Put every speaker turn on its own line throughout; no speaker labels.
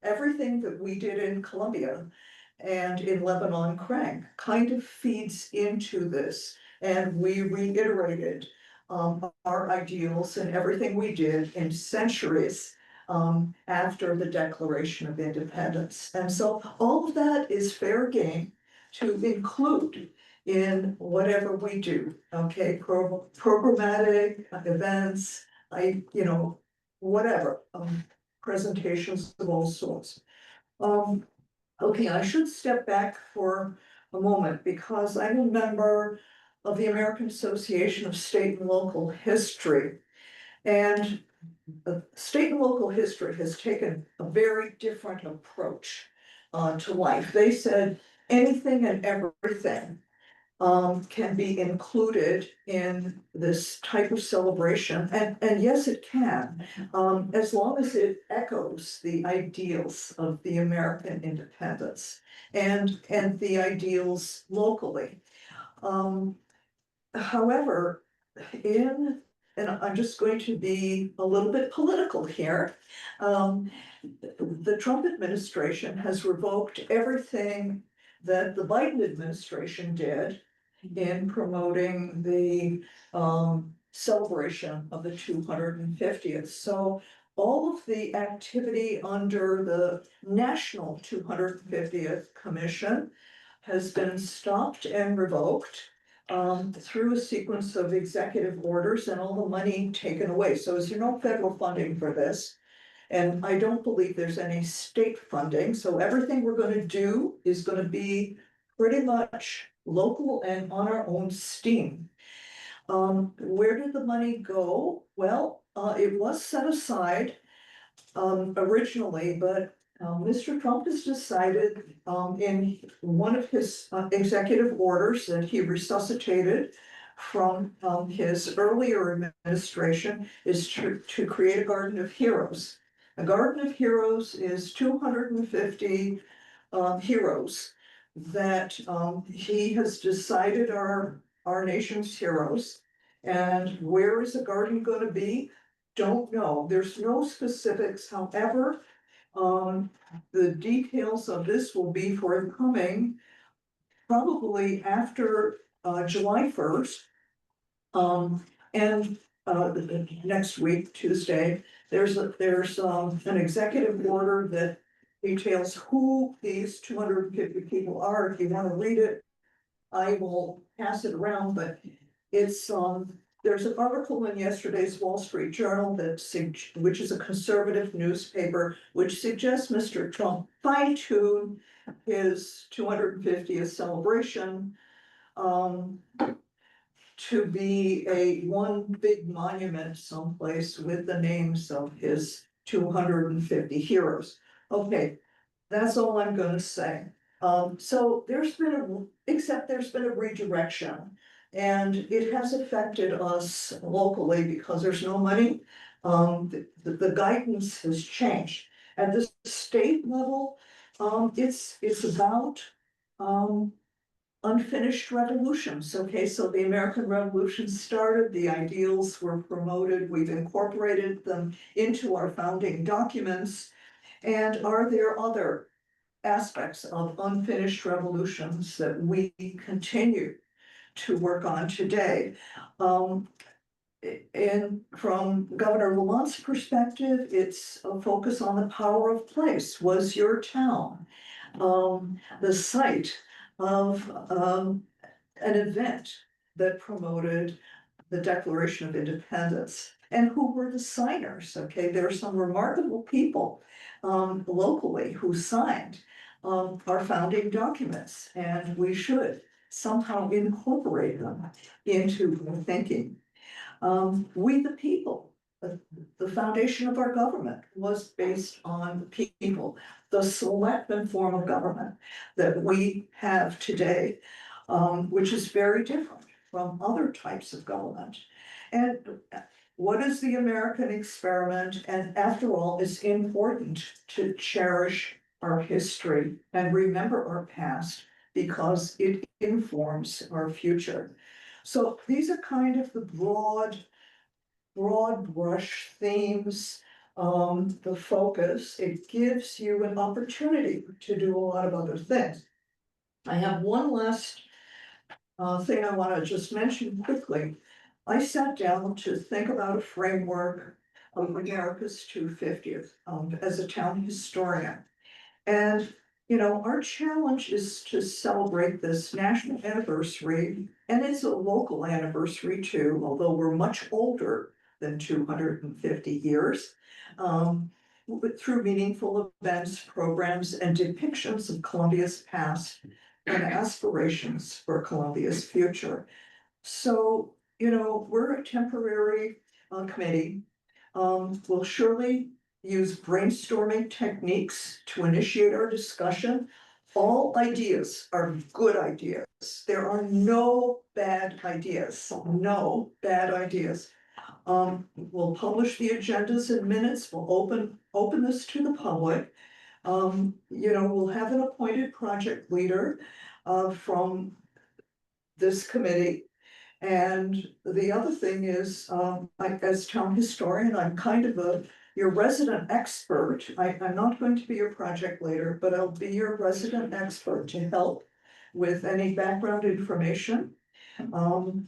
Everything that we did in Colombia and in Lebanon Crank kind of feeds into this. And we reiterated our ideals and everything we did in centuries after the Declaration of Independence. And so all of that is fair game to include in whatever we do, okay, programmatic events, whatever, presentations of all sorts. Okay, I should step back for a moment because I'm a member of the American Association of State and Local History. And state and local history has taken a very different approach to life. They said anything and everything can be included in this type of celebration, and yes, it can, as long as it echoes the ideals of the American independence and the ideals locally. However, and I'm just going to be a little bit political here. The Trump administration has revoked everything that the Biden administration did in promoting the celebration of the 250th. So all of the activity under the National 250th Commission has been stopped and revoked through a sequence of executive orders and all the money taken away. So as you know, federal funding for this. And I don't believe there's any state funding, so everything we're gonna do is gonna be pretty much local and on our own steam. Where did the money go? Well, it was set aside originally, but Mr. Trump has decided in one of his executive orders that he resuscitated from his earlier administration is to create a Garden of Heroes. A Garden of Heroes is 250 heroes that he has decided are our nation's heroes. And where is the garden going to be? Don't know. There's no specifics. However, the details of this will be forthcoming probably after July 1st. And next week, Tuesday, there's an executive order that details who these 250 people are. If you want to read it, I will pass it around, but it's there's an article in yesterday's Wall Street Journal which is a conservative newspaper, which suggests Mr. Trump fine-tune his 250th celebration to be a one big monument someplace with the names of his 250 heroes. Okay, that's all I'm gonna say. So there's been a redirection. And it has affected us locally because there's no money. The guidance has changed. At the state level, it's about unfinished revolutions. Okay, so the American Revolution started, the ideals were promoted, we've incorporated them into our founding documents. And are there other aspects of unfinished revolutions that we continue to work on today? And from Governor Lamont's perspective, it's a focus on the power of place. Was your town the site of an event that promoted the Declaration of Independence? And who were the signers? Okay, there are some remarkable people locally who signed our founding documents, and we should somehow incorporate them into our thinking. We the people, the foundation of our government was based on people, the selectman form of government that we have today, which is very different from other types of government. And what is the American experiment? And after all, it's important to cherish our history and remember our past because it informs our future. So these are kind of the broad broad brush themes, the focus, it gives you an opportunity to do a lot of other things. I have one last thing I want to just mention quickly. I sat down to think about a framework of America's 250th as a town historian. And, you know, our challenge is to celebrate this national anniversary, and it's a local anniversary too, although we're much older than 250 years. But through meaningful events, programs, and depictions of Columbia's past and aspirations for Columbia's future. So, you know, we're a temporary committee. We'll surely use brainstorming techniques to initiate our discussion. All ideas are good ideas. There are no bad ideas, no bad ideas. We'll publish the agendas and minutes. We'll open this to the public. You know, we'll have an appointed project leader from this committee. And the other thing is, as town historian, I'm kind of your resident expert. I'm not going to be your project leader, but I'll be your resident expert to help with any background information. You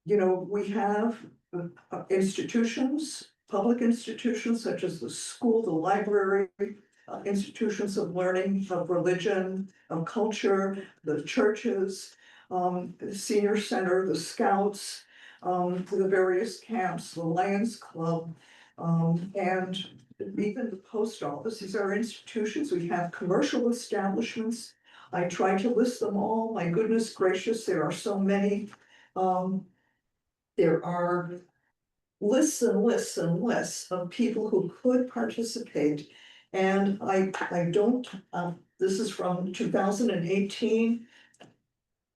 know, we have institutions, public institutions such as the school, the library, institutions of learning, of religion, of culture, the churches, the senior center, the scouts, the various camps, the Lions Club, and even the post office. These are institutions. We have commercial establishments. I try to list them all. My goodness gracious, there are so many. There are lists and lists and lists of people who could participate. And I don't, this is from 2018.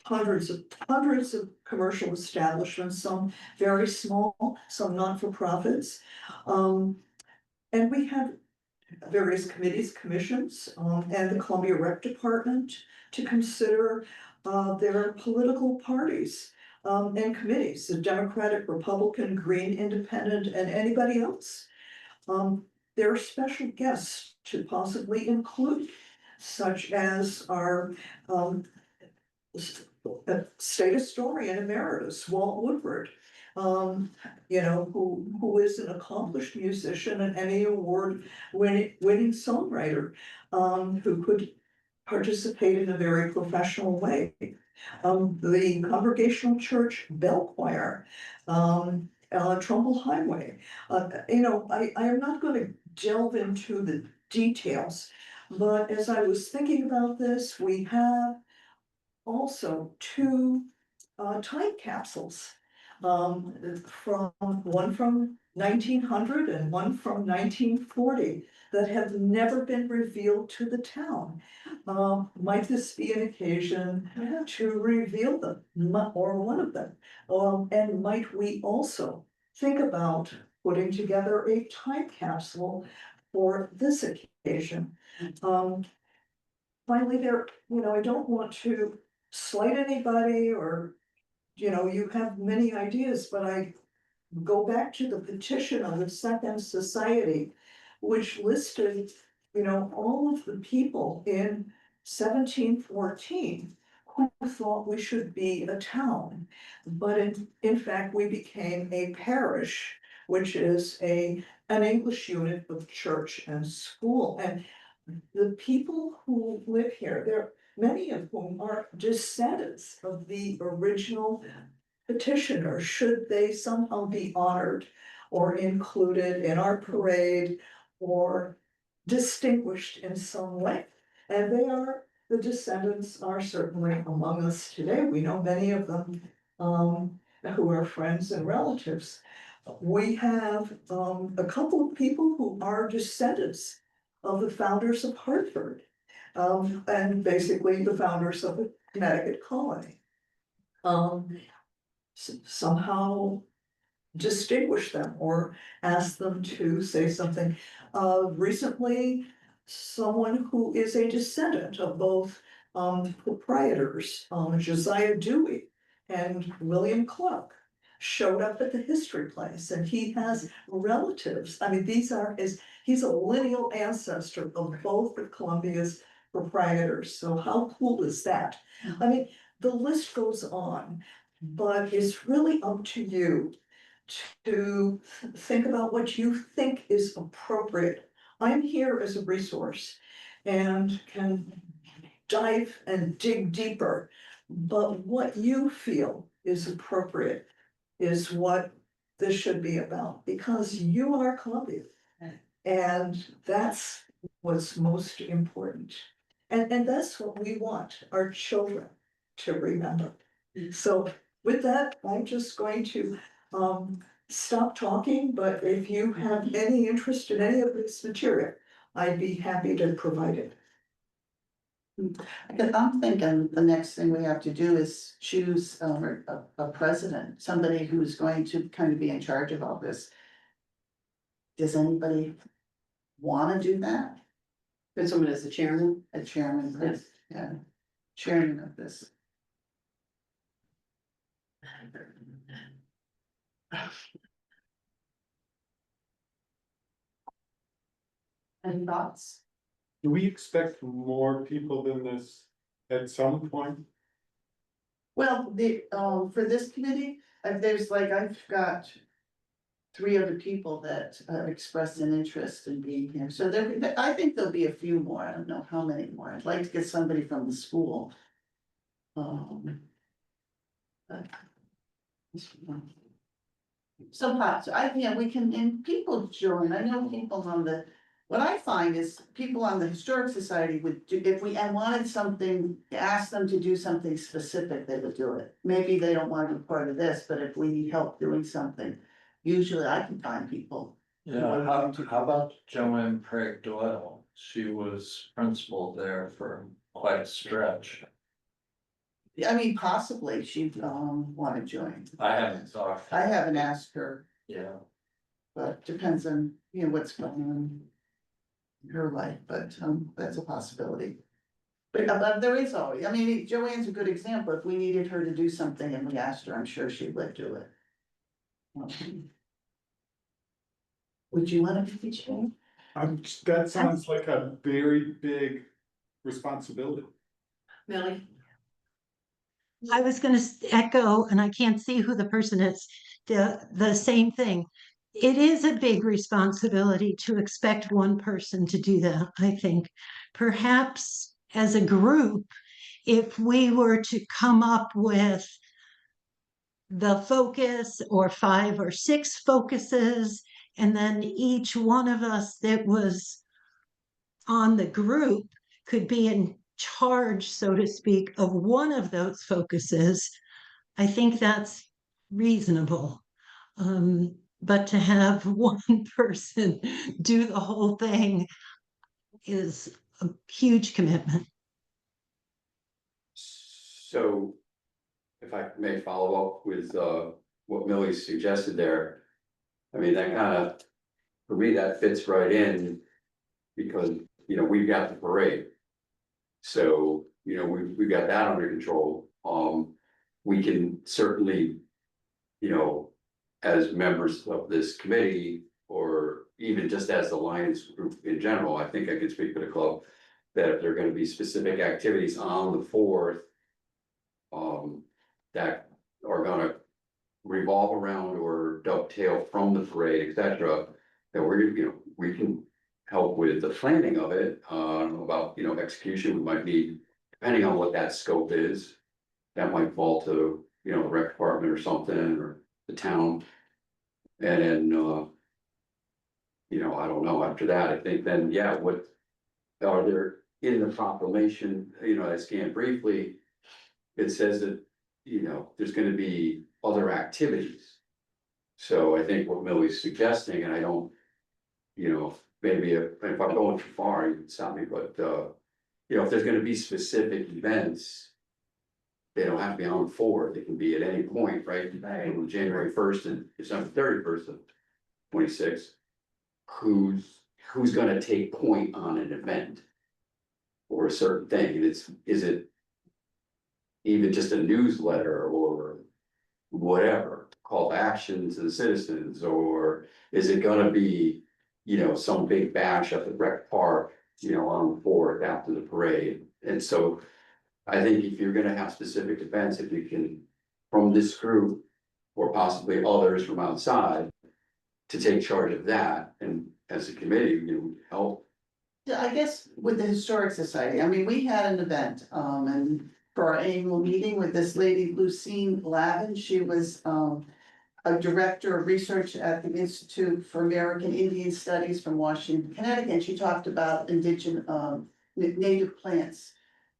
Hundreds of commercial establishments, some very small, some not-for-profits. And we have various committees, commissions, and the Columbia Rec Department to consider their political parties and committees, the Democratic, Republican, Green, Independent, and anybody else. There are special guests to possibly include, such as our state historian emeritus, Walt Woodward, you know, who is an accomplished musician and Emmy Award winning songwriter, who could participate in a very professional way. The Congregational Church Bell Choir, Trumbull Highway. You know, I am not going to delve into the details, but as I was thinking about this, we have also two time capsules. From one from 1900 and one from 1940 that have never been revealed to the town. Might this be an occasion to reveal them, or one of them? And might we also think about putting together a time capsule for this occasion? Finally, you know, I don't want to slight anybody, or, you know, you have many ideas, but I go back to the petition of the Second Society, which listed, you know, all of the people in 1714 who thought we should be a town. But in fact, we became a parish, which is an English unit of church and school. And the people who live here, many of whom are descendants of the original petitioner, should they somehow be honored or included in our parade or distinguished in some way. And the descendants are certainly among us today. We know many of them who are friends and relatives. We have a couple of people who are descendants of the founders of Hartford, and basically the founders of the Connecticut colony. Somehow distinguish them or ask them to say something. Recently, someone who is a descendant of both proprietors, Josiah Dewey and William Clark, showed up at the history place, and he has relatives. I mean, he's a lineal ancestor of both of Columbia's proprietors, so how cool is that? I mean, the list goes on, but it's really up to you to think about what you think is appropriate. I'm here as a resource and can dive and dig deeper, but what you feel is appropriate is what this should be about, because you are Columbia. And that's what's most important. And that's what we want our children to remember. So with that, I'm just going to stop talking, but if you have any interest in any of this material, I'd be happy to provide it.
Because I'm thinking the next thing we have to do is choose a president, somebody who's going to kind of be in charge of all this. Does anybody wanna do that?
And someone as the chairman.
A chairman,
Yes.
yeah, chairman of this. Any thoughts?
Do we expect more people than this at some point?
Well, for this committee, there's like, I've got 3 other people that expressed an interest in being here, so I think there'll be a few more, I don't know how many more, I'd like to get somebody from the school. But- So hot, so we can, and people join, I know people on the, what I find is people on the Historic Society would do, if we wanted something, ask them to do something specific, they would do it. Maybe they don't want to be part of this, but if we need help doing something, usually I can find people.
Yeah, how about Joanne Craig Doyle? She was principal there for quite a stretch.
I mean, possibly she'd want to join.
I haven't talked.
I haven't asked her,
Yeah,
but depends on, what's going on in her life, but that's a possibility. But there is always, I mean, Joanne's a good example. If we needed her to do something and we asked her, I'm sure she would do it. Would you want to be chair?
That sounds like a very big responsibility.
Millie?
I was gonna echo, and I can't see who the person is, the same thing. It is a big responsibility to expect one person to do that, I think. Perhaps as a group, if we were to come up with the focus or 5 or 6 focuses, and then each one of us that was on the group could be in charge, so to speak, of one of those focuses, I think that's reasonable. But to have one person do the whole thing is a huge commitment.
So, if I may follow up with what Millie suggested there. I mean, that kind of, for me, that fits right in. Because, we've got the parade. So, we've got that under control. We can certainly, as members of this committee, or even just as the Lions group in general, I think I can speak for the club. That if there are gonna be specific activities on the 4th. That are gonna revolve around or dovetail from the parade, etc. That we can help with the planning of it, about, execution, we might need, depending on what that scope is. That might fall to, the rec department or something, or the town. And then, I don't know, after that, I think then, yeah, what are there in the proclamation, I scanned briefly. It says that, there's gonna be other activities. So I think what Millie's suggesting, and I don't, maybe if I'm going too far, you can stop me, but, if there's gonna be specific events. They don't have to be on the 4th, they can be at any point, right? From January 1st and December 31st of 26. Who's gonna take point on an event? Or a certain thing, and is it even just a newsletter or whatever, call to action to the citizens, or is it gonna be, you know, some big bash at the rec park, you know, on the fourth after the parade? And so I think if you're gonna have specific events, if you can, from this group, or possibly others from outside, to take charge of that, and as a committee, you know, help.
Yeah, I guess with the Historic Society, I mean, we had an event, and for our annual meeting with this lady, Lucine Lavin, she was, a director of research at the Institute for American Indian Studies from Washington, Connecticut, and she talked about indigenous, native plants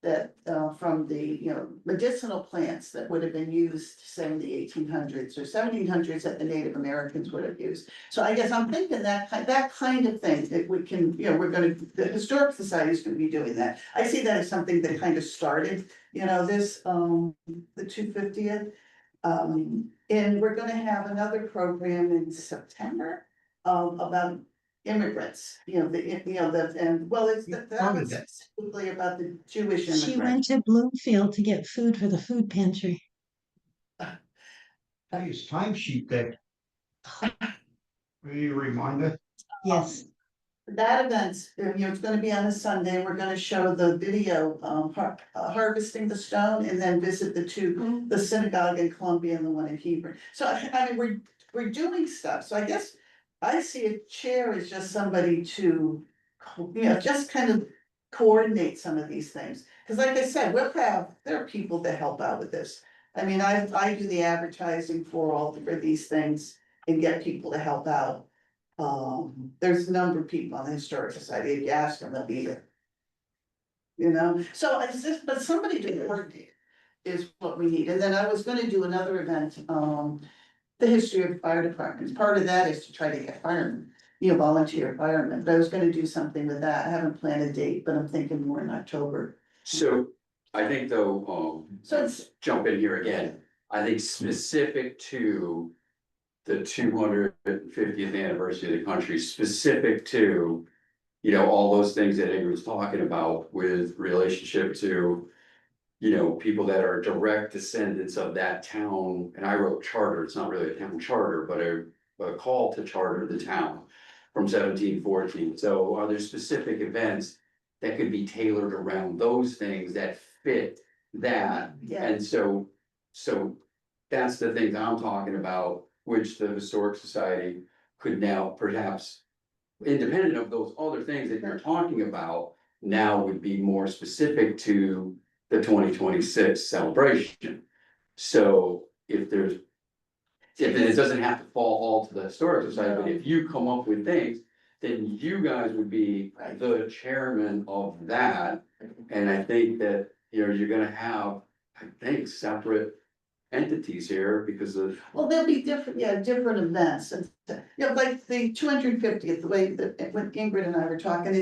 that, from the, you know, medicinal plants that would have been used, say, in the 1800s or 1700s that the Native Americans would have used. So I guess I'm thinking that kind of thing, that we can, you know, the Historic Society is gonna be doing that. I see that as something that kind of started, you know, this, the 250th. And we're gonna have another program in September, about immigrants, you know, that was specifically about the Jewish immigrants.
She went to Bloomfield to get food for the food pantry.
That is timesheet day. Will you remind us?
Yes,
That event, you know, it's gonna be on a Sunday, we're gonna show the video, harvesting the stone and then visit the synagogue in Columbia and the one in Hebron. So I mean, we're doing stuff, so I guess I see a chair as just somebody to, you know, just kind of coordinate some of these things. Cause like I said, there are people that help out with this. I mean, I do the advertising for these things and get people to help out. There's a number of people on the Historic Society, if you ask them, they'll be there. You know, so but somebody to coordinate is what we need, and then I was gonna do another event, the history of fire departments, part of that is to try to get firemen, you know, volunteer firemen, but I was gonna do something with that, I haven't planned a date, but I'm thinking more in October.
So I think though,
So it's-
jump in here again, I think specific to the 250th anniversary of the country, specific to, you know, all those things that Ingrid's talking about with relationship to, you know, people that are direct descendants of that town, and I wrote charter, it's not really a town charter, but a call to charter the town from 1714. So are there specific events that could be tailored around those things that fit that?
Yeah,
And so that's the things I'm talking about, which the Historic Society could now perhaps, independent of those other things that you're talking about, now would be more specific to the 2026 celebration. So if it doesn't have to fall all to the Historic Society, but if you come up with things, then you guys would be
Right.
the chairman of that. And I think that, you know, you're gonna have, I think, separate entities here because of.
well, there'll be different events, and, you know, like the 250th, the way that, when Ingrid and I were talking,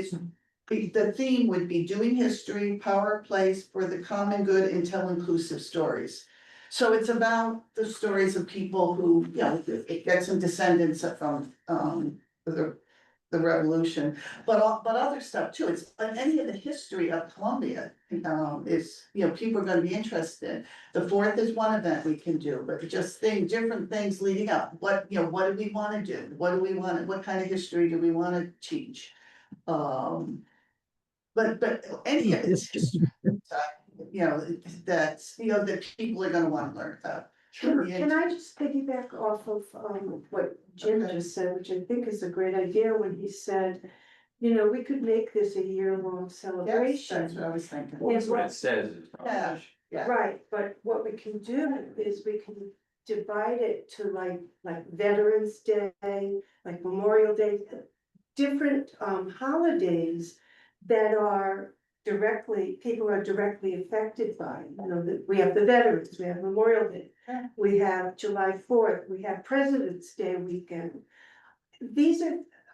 the theme would be doing history, power of place for the common good and tell inclusive stories. So it's about the stories of people who, you know, it gets some descendants from, the revolution, but other stuff too, it's like any of the history of Columbia, is, you know, people are gonna be interested. The 4th is one event we can do, but just different things leading up, what do we wanna do? What kind of history do we wanna teach? But any of it's history, you know, that's, you know, that people are gonna wanna learn about.
Can I just piggyback off of what Jim just said, which I think is a great idea when he said, you know, we could make this a year-long
Yes,
celebration.
that's what I was thinking.
That's what it says.
Yeah. Yeah.
Right, but what we can do is we can divide it to like Veterans Day, like Memorial Day, different holidays that are people are directly affected by, you know, that we have the veterans, we have Memorial Day. We have July 4th, we have President's Day weekend. These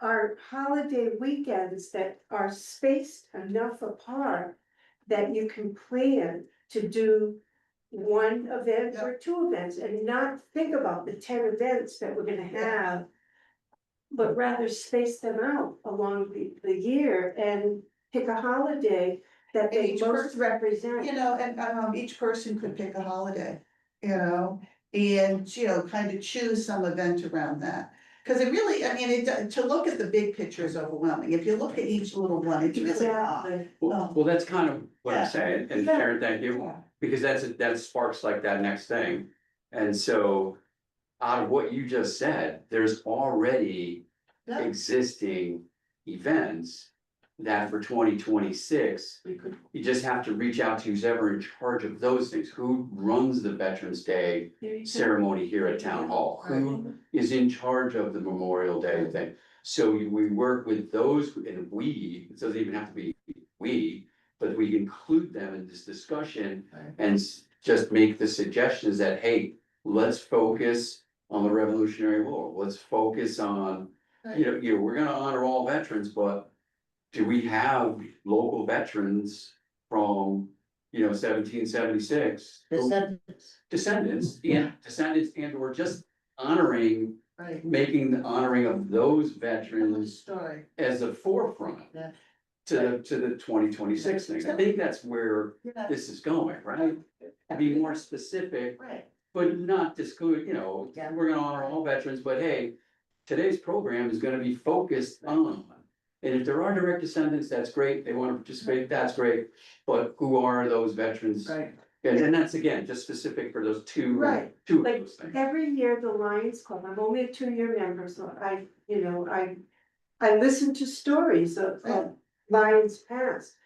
are holiday weekends that are spaced enough apart that you can plan to do one event or 2 events and not think about the 10 events that we're gonna have, but rather space them out along the year and pick a holiday that
And
they
each
most
person,
represent.
you know, and each person could pick a holiday, you know, And, you know, kind of choose some event around that. Cause it really, I mean, to look at the big picture is overwhelming. If you look at each little one, it's really not.
Exactly.
Well, that's kind of what
Yeah.
I'm saying, and
Yeah.
Sharon, thank you, because that sparks like that next thing. And so, out of what you just said, there's already
Yeah.
existing events that for 2026,
We could,
you just have to reach out to who's ever in charge of those things. Who runs the Veterans Day
There you go.
ceremony here at Town Hall? Who is in charge of the Memorial Day thing? So we work with those, and we, it doesn't even have to be we, but we include them in this discussion
Right.
and just make the suggestions that, hey, let's focus on the Revolutionary War. Let's focus on, we're gonna honor all veterans, but do we have local veterans from, 1776? Descendants, and or just honoring,
right.
making the honoring of those
Good
veterans
story.
as a forefront.
Yeah.
To the 2026 thing. I think that's where
Yeah,
this is going, right? Be more specific,
right.
but not disclude,
Yeah.
we're gonna honor all veterans, but hey, today's program is gonna be focused on. And if there are direct descendants, that's great, they wanna participate, that's great, but who are those veterans?
Right.
And then that's again, just specific for those two
Right.
of
Like,
those things.
every year, the Lions Club, I'm only a 2-year member, so I listen to stories of Lions past.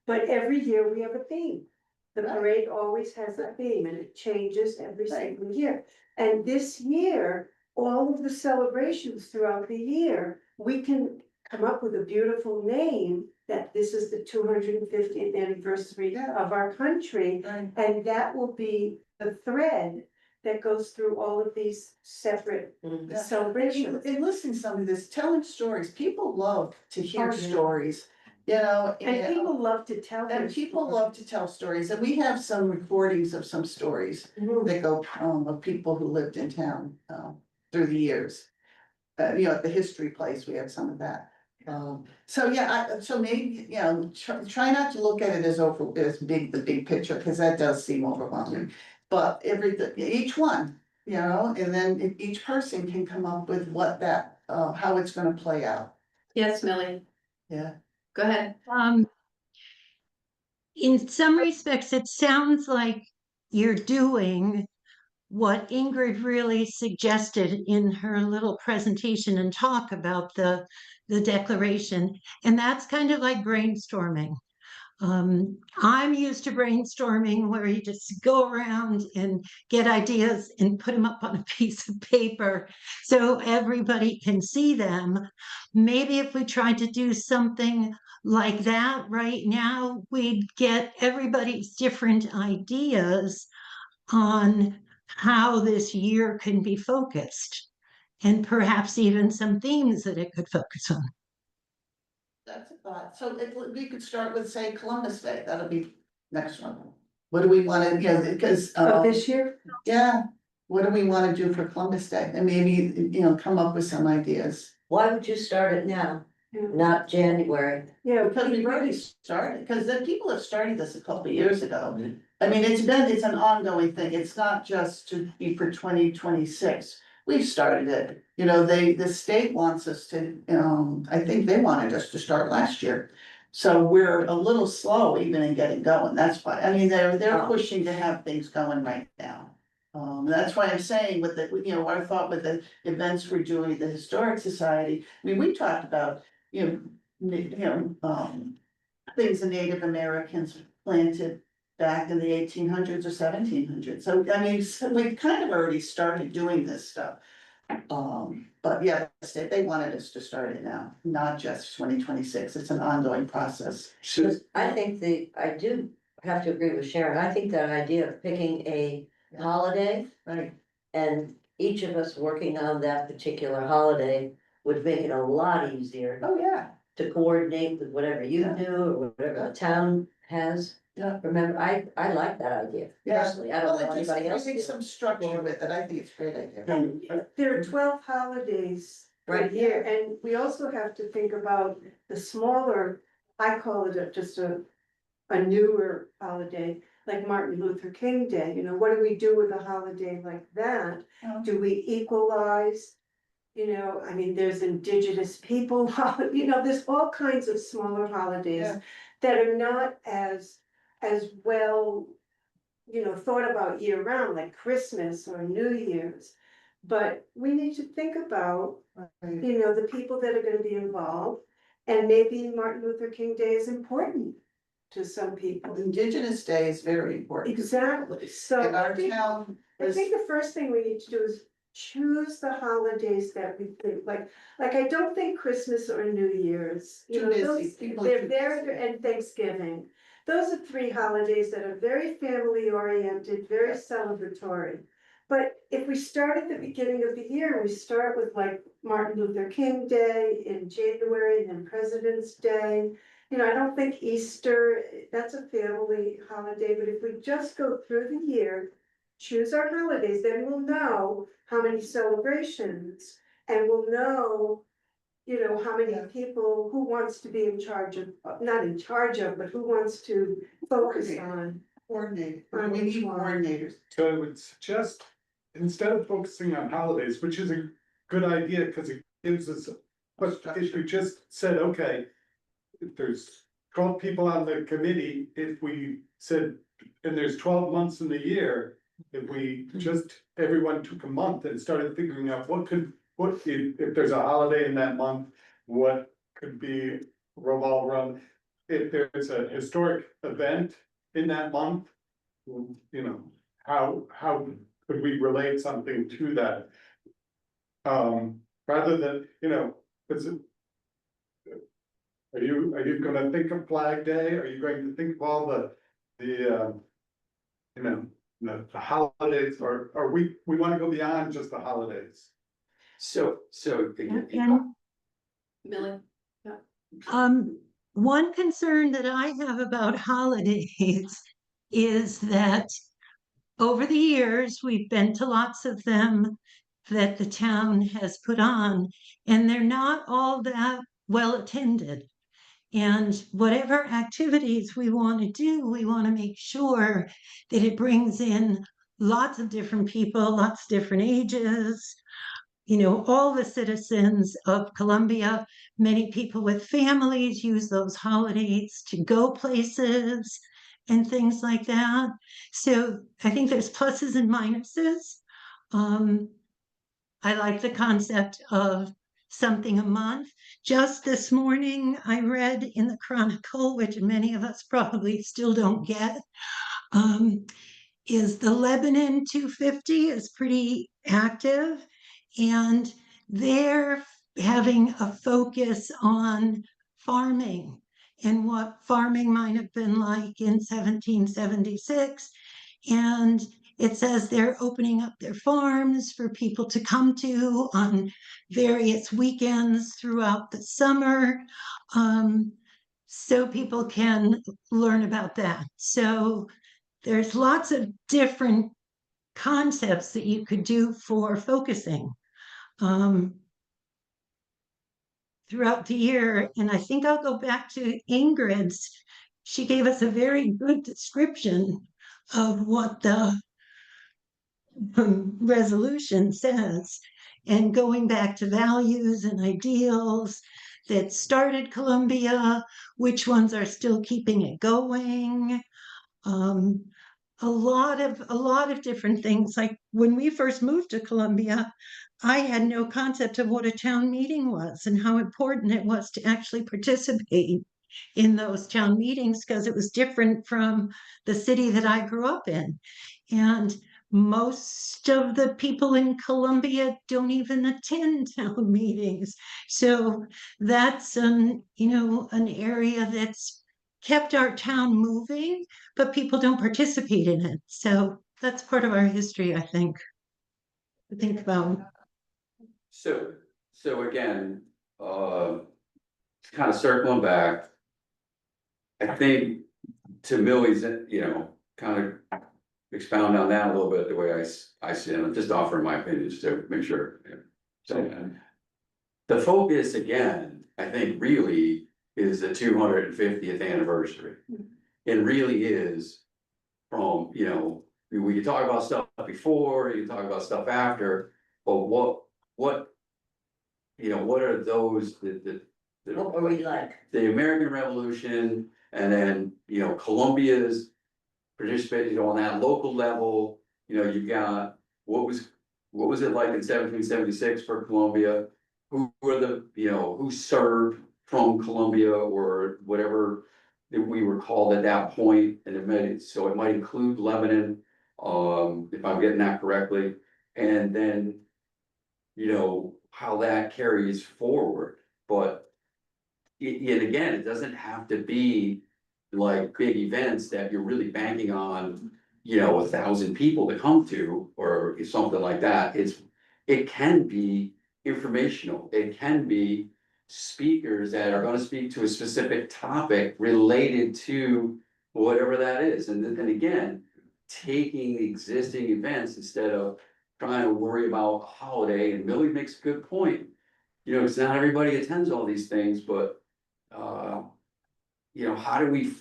But every year we have a theme. The
Right.
parade always has a theme and it changes every
Right.
single year. And this year, all of the celebrations throughout the year, we can come up with a beautiful name that this is the 250th anniversary
Yeah.
of our country.
Right.
And that will be the thread that goes through all of these separate
Yeah.
celebrations.
And listen, to some of this, telling stories, people love to hear
Oh, yeah.
stories,
And people love to tell their
And people
stories.
love to tell stories, and we have some recordings of some stories
Mhm.
that go, of people who lived in town, through the years. At the history place, we have some of that. So yeah, so maybe, try not to look at it as the big picture, cause that does seem overwhelming. But each one, and then if each person can come up with what that, how it's gonna play out,
Yes, Millie,
yeah.
go ahead.
In some respects, it sounds like you're doing what Ingrid really suggested in her little presentation and talk about the declaration. And that's kind of like brainstorming. I'm used to brainstorming where you just go around and get ideas and put them up on a piece of paper so everybody can see them. Maybe if we tried to do something like that right now, we'd get everybody's different ideas on how this year can be focused and perhaps even some themes that it could focus on.
That's a thought. So we could start with, say, Columbus Day. That'll be next one. What do we wanna, because,
Of this year?
yeah, what do we wanna do for Columbus Day? And maybe, come up with some ideas.
Why would you start it now,
Yeah.
not January?
Yeah,
Because we've already started, because the people have started this a couple of years ago. I mean, it's an ongoing thing. It's not just to be for 2026. We've started it, the state wants us to, I think they wanted us to start last year. So we're a little slow even in getting going, that's why, I mean, they're pushing to have things going right now. That's why I'm saying with our thought with the events we're doing at the Historic Society, I mean, we talked about, things the Native Americans planted back in the 1800s or 1700s. So, I mean, we kind of already started doing this stuff. But yeah, they wanted us to start it now, not just 2026. It's an ongoing process.
So,
I think I do have to agree with Sharon. I think that idea of picking a holiday
Right.
and each of us working on that particular holiday would make it a lot easier
Oh, yeah.
to coordinate with whatever you
Yeah.
do or whatever the town has.
Yeah.
Remember, I like that idea
Yeah.
personally. I don't
Well,
know
it just
anybody else.
brings
do.
some structure with it. I think it's a great idea.
And there are 12 holidays per
Right.
year, and we also have to think about the smaller, I call it just a newer holiday, like Martin Luther King Day, you know, what do we do with a holiday like that? Do we equalize? You know, I mean, there's indigenous people, you know, there's all kinds of smaller holidays
Yeah.
that are not as well, you know, thought about year round, like Christmas or New Year's. But we need to think about, you know, the people that are gonna be involved, and maybe Martin Luther King Day is important to some people.
Indigenous Day is very important.
Exactly, so
In our
I think,
town,
I think the first thing we need to do is choose the holidays that we think, like I don't think Christmas or New Year's, you
Too
know,
busy.
those,
People are
they're
too
very,
busy.
and Thanksgiving. Those are three holidays that are very family oriented, very celebratory. But if we start at the beginning of the year, we start with like Martin Luther King Day in January, and then President's Day. You know, I don't think Easter, that's a family holiday, but if we just go through the year, choose our holidays, then we'll know how many celebrations, and we'll know, you know, how many
Yeah.
people, who wants to be in charge of, not in charge of, but who wants to focus
Coordinate.
on.
coordinate,
On
we need
which one?
coordinators.
So I would suggest, instead of focusing on holidays, which is a good idea, because it gives us. But if you just said, okay, if there's 12 people on the committee, if we said, and there's 12 months in the year. If we just, everyone took a month and started figuring out what if there's a holiday in that month, what could be revolve around. If there's a historic event in that month, you know, how could we relate something to that? Rather than, you know, is it? Are you gonna think of Flag Day? Are you going to think of all the, you know, the holidays, or we wanna go beyond just the holidays?
So,
And
Millie?
one concern that I have about holidays is that over the years, we've been to lots of them that the town has put on, and they're not all that well attended. And whatever activities we want to do, we want to make sure that it brings in lots of different people, lots of different ages, you know, all the citizens of Columbia. Many people with families use those holidays to go places and things like that. So I think there's pluses and minuses. I like the concept of something a month. Just this morning, I read in the Chronicle, which many of us probably still don't get, is the Lebanon 250 is pretty active, and they're having a focus on farming and what farming might have been like in 1776. And it says they're opening up their farms for people to come to on various weekends throughout the summer. So people can learn about that. So there's lots of different concepts that you could do for focusing throughout the year. And I think I'll go back to Ingrid's. She gave us a very good description of what the resolution says, and going back to values and ideals that started Columbia, which ones are still keeping it going. A lot of different things. Like when we first moved to Columbia, I had no concept of what a town meeting was and how important it was to actually participate in those town meetings, because it was different from the city that I grew up in. And most of the people in Columbia don't even attend town meetings. So that's an area that's kept our town moving, but people don't participate in it. So that's part of our history, I think. To think about.
so again, kind of circling back. I think to Millie's, you know, kind of expound on that a little bit, the way I see it, I'm just offering my opinions to make sure. So the focus again, I think really is the 250th anniversary. It really is from, you know, we can talk about stuff before, you can talk about stuff after, but what? You know, what are those,
What were we like?
the American Revolution, and then, you know, Columbia's participated on that local level, you know, you've got, what was it like in 1776 for Columbia? Who were the, you know, who served from Columbia or whatever that we were called at that point, and it might include Lebanon, if I'm getting that correctly, and then, you know, how that carries forward, but yet again, it doesn't have to be like big events that you're really banking on, you know, 1,000 people to come to, or something like that. It can be informational, it can be speakers that are gonna speak to a specific topic related to whatever that is, and then again, taking the existing events instead of trying to worry about a holiday, and Millie makes a good point. You know, it's not everybody attends all these things, but, you know, how do we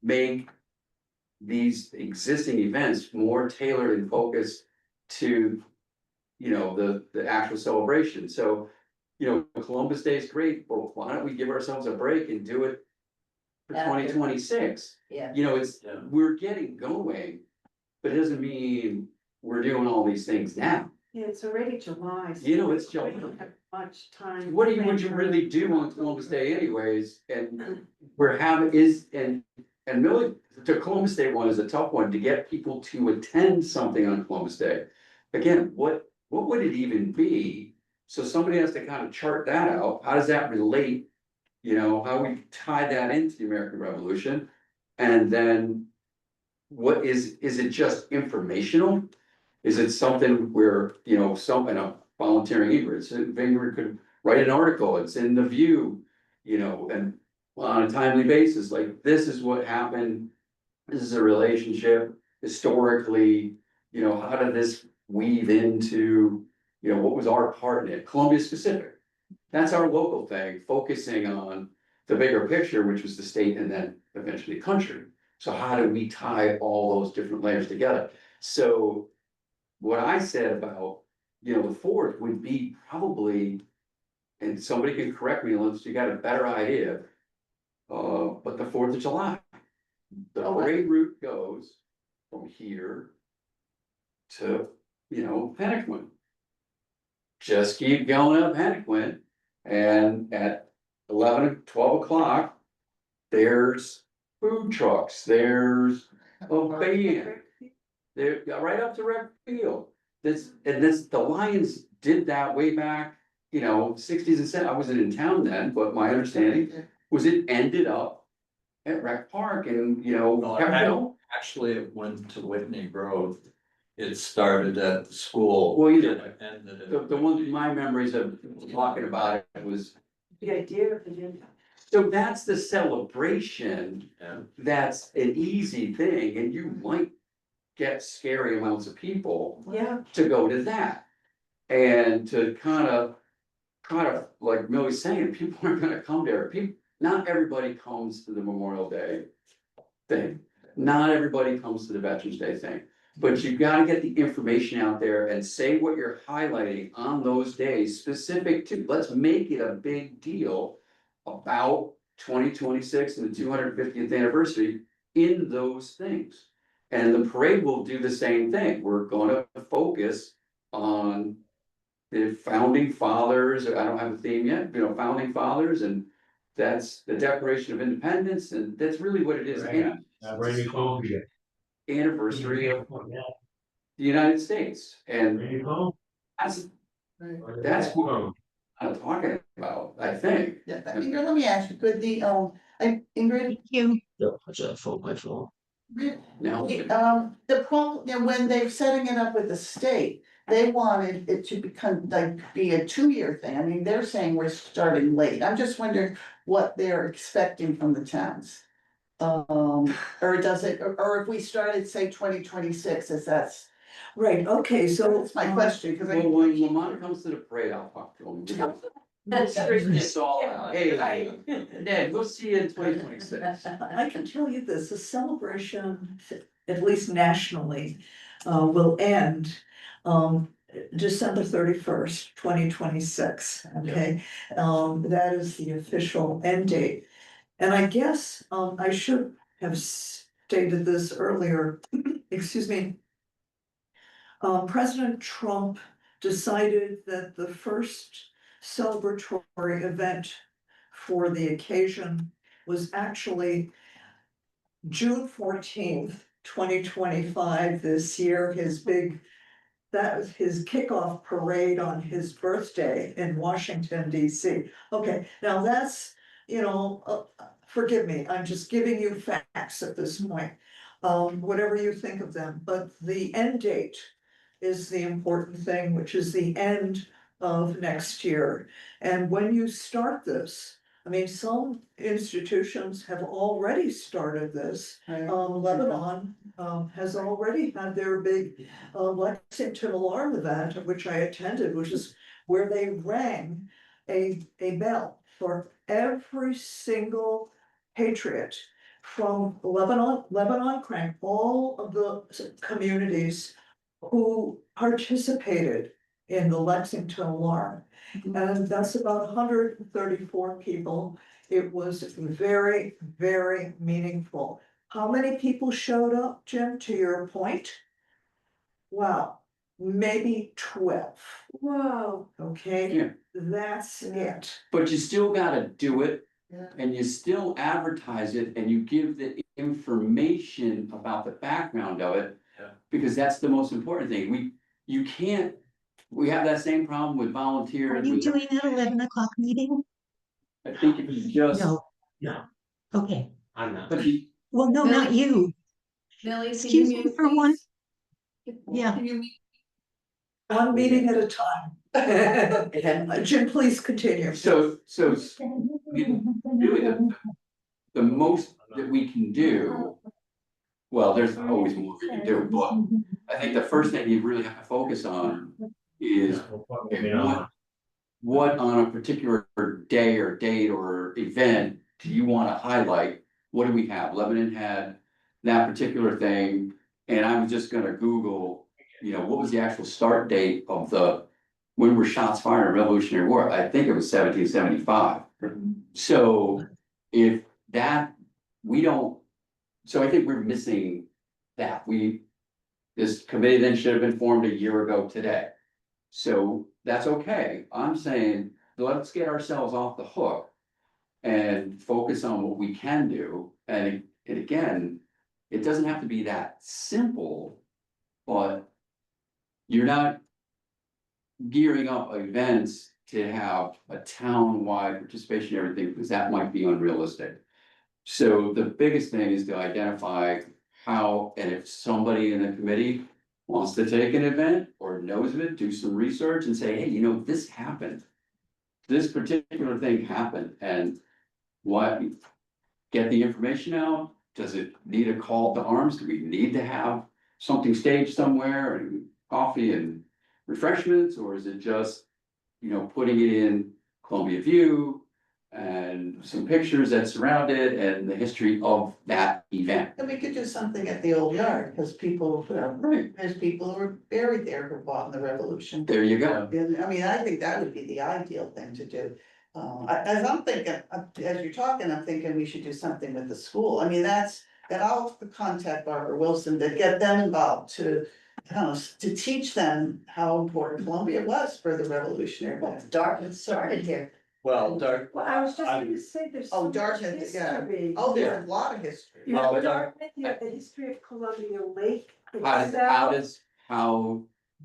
make these existing events more tailored and focused to, you know, the actual celebration? So, you know, Columbus Day is great, but why don't we give ourselves a break and do it for
After.
2026?
Yeah.
You know,
Yeah.
we're getting going, but it doesn't mean we're doing all these things now.
Yeah, it's already July. so
You know, it's
we
July.
don't have much time.
What would you really do on Columbus Day anyways? And we're having and really, the Columbus Day one is a tough one to get people to attend something on Columbus Day. Again, what would it even be? So somebody has to kind of chart that out. How does that relate? You know, how we tie that into the American Revolution? And then what is it just informational? Is it something where, you know, volunteering Ingrid, so Ingrid could write an article, it's in The View, you know, and on a timely basis, like, this is what happened. This is a relationship historically, you know, how did this weave into, you know, what was our part in it, Columbia specific? That's our local thing, focusing on the bigger picture, which was the state and then eventually country. So how do we tie all those different layers together? So what I said about, you know, the fourth would be probably, and somebody can correct me unless you got a better idea. But the 4th of July, the
Oh, wow.
parade route goes from here to, you know, Pennaquin. Just keep going up Pennaquin, and at 12 o'clock, there's food trucks, there's a band. They're right up to Rec Field. The Lions did that way back, you know, 60s and 70s. I wasn't in town then, but my understanding was it ended up at Rec Park and, you know,
No,
kept going.
Actually, it went to Whitney Grove. It started at the school.
Well, you know,
and ended at
the one, my memories of talking about it was,
The idea of it.
so that's the celebration.
Yeah.
That's an easy thing, and you might get scary amounts of people
Yeah,
to go to that. And to kind of, like Millie's saying, people aren't gonna come there, not everybody comes to the Memorial Day thing. Not everybody comes to the Veterans Day thing, but you've gotta get the information out there and say what you're highlighting on those days specific to, let's make it a big deal about 2026 and the 250th anniversary in those things. And the parade will do the same thing. We're gonna focus on the founding fathers. I don't have a theme yet, you know, founding fathers, and that's the Declaration of Independence, and that's really what it is.
Right.
It's
Columbia.
anniversary of the United States, and that's what I'm talking about, I think.
Yeah, Ingrid, let me ask you, could Ingrid,
Thank you.
Now,
the problem, you know, when they're setting it up with the state, they wanted it to become, like, be a 2-year thing. I mean, they're saying we're starting late. I'm just wondering what they're expecting from the towns. Or does it, or if we started, say, 2026, as that's,
Right, okay, so.
that's my question, because I.
well, when Lamont comes to the parade, I'll talk to him.
That's
It's all, hey, Ned, we'll see you in 2026.
I can tell you this, the celebration at least nationally, will end December 31st, 2026. Okay, that is the official end date. And I guess I should have stated this earlier, excuse me. President Trump decided that the first celebratory event for the occasion was actually June 14th, 2025, this year, that was his kickoff parade on his birthday in Washington DC. Okay, now that's, forgive me, I'm just giving you facts at this point. Whatever you think of them, but the end date is the important thing, which is the end of next year. And when you start this, I mean, some institutions have already started this.
Right.
Lebanon, has already had their big, Lexington alarm event, which I attended, which is where they rang a bell for every single patriot from Lebanon Crank, all of the communities who participated in the Lexington alarm. And that's about 134 people. It was very, very meaningful. How many people showed up, Jim, to your point? Wow, maybe 12,
Wow.
okay?
Yeah.
That's it.
But you still gotta do it.
Yeah.
And you still advertise it and you give the information about the background of it.
Yeah.
Because that's the most important thing. We have that same problem with
Are
volunteers.
you
with-
doing that 11 o'clock meeting?
I think if you just.
No. Okay,
I'm not.
But you,
well, no, not you.
Millie, can you
Excuse me
mute,
for one.
please?
Yeah.
Can you mute?
One meeting at a time. Jim, please continue.
so really the most that we can do. Well, there's always more we can do, but I think the first thing you really have to focus on is what on a particular day or date or event do you want to highlight? What do we have? Lebanon had that particular thing, and I was just gonna Google, what was the actual start date of when were shots fired in Revolutionary War? I think it was 1775. So if that, so I think we're missing that. This committee then should have been formed a year ago today. So that's okay. I'm saying, let's get ourselves off the hook and focus on what we can do. And again, it doesn't have to be that simple, but you're not gearing up events to have a town-wide participation and everything, because that might be unrealistic. So the biggest thing is to identify how, and if somebody in the committee wants to take an event or knows of it, do some research and say, hey, this happened. This particular thing happened, and get the information out. Does it need a call to arms? Do we need to have something staged somewhere and coffee and refreshments, or is it just, putting it in Columbia View and some pictures that surround it and the history of that event?
And we could do something at the old yard, because people,
Right,
there's people who are buried there who fought in the revolution.
there you go.
And I mean, I think that would be the ideal thing to do. As I'm thinking, as you're talking, I'm thinking we should do something with the school. I mean, and I'll contact Barbara Wilson to get them involved to teach them how important Columbia was for the Revolutionary War.
Dartmouth started here.
Well, Dark,
Well, I was just gonna say, there's so much
Dartmouth, yeah.
history.
Oh, there's a lot of history.
You
Oh,
have
but
Dartmouth, you have the history of Columbia Lake
How
itself.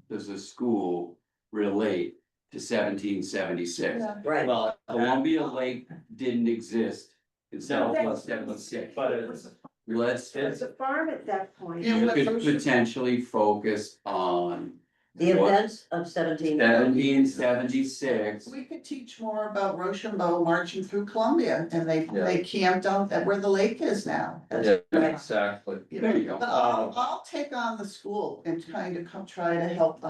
does the school relate to 1776?
Right.
well,
Columbia Lake didn't exist in
No.
1776.
but it's,
Let's,
It was a farm at that point.
Yeah.
you could potentially focus on
The
what-
events of
1776.
We could teach more about Rochambeau marching through Columbia, and they
Yeah.
camped out at where the lake is now.
yeah, exactly.
There you go.
But I'll take on the school and try to help